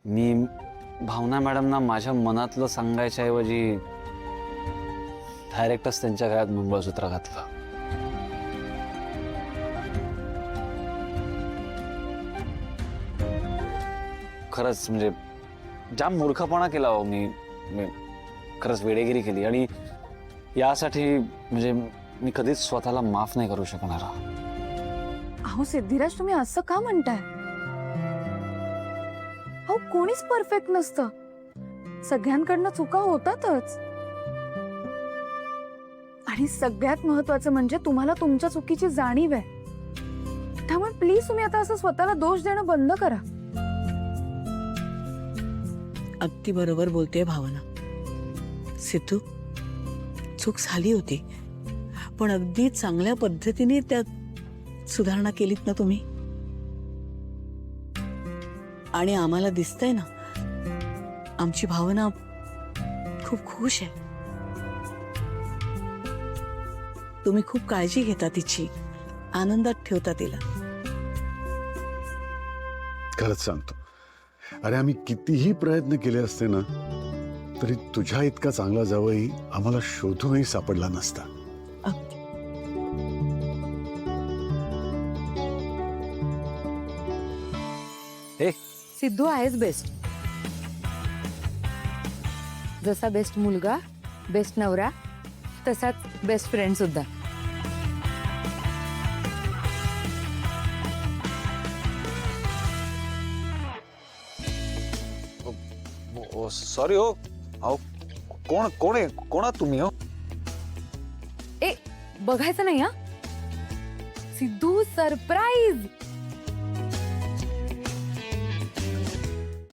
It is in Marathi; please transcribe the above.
मी भावना मॅडमना माझ्या मनातलं सांगायच्या ऐवजी डायरेक्टच त्यांच्या गळ्यात मंगळसूत्र घातलं. खरंच म्हणजे जाम मूर्खपणा केला हो मी खरंच वेडेगिरी केली आणि यासाठी म्हणजे मी कधीच स्वतःला माफ नाही करू शकणार. अहो सिद्धिराज, तुम्ही असं का म्हणताय? अहो कोणीच परफेक्ट नसतं, सगळ्यांकडनं चुका होतातच. आणि सगळ्यात महत्वाचं म्हणजे तुम्हाला तुमच्या चुकीची जाणीव आहे. त्यामुळे प्लीज तुम्ही आता असं स्वतःला दोष देणं बंद करा. अगदी बरोबर बोलते भावना. सिद्धू, चूक झाली होती, पण अगदी चांगल्या पद्धतीने त्यात सुधारणा केलीत ना तुम्ही. आणि आम्हाला दिसतंय ना, आमची भावना खूप खुश आहे. तुम्ही खूप काळजी घेता तिची, आनंदात ठेवता तिला. खरंच सांगतो, अरे आम्ही कितीही प्रयत्न केले असते ना, तरी तुझ्या इतका चांगला जावई आम्हाला शोधूनही सापडला नसता. अगदी. हे सिद्धू आहेच बेस्ट. जसा बेस्ट मुलगा, बेस्ट नवरा, तसाच बेस्ट फ्रेंड सुद्धा. सॉरी हो. अहो कोण आहात तुम्ही हो? ए बघायचं नाही हा. सिद्धू सरप्राईज.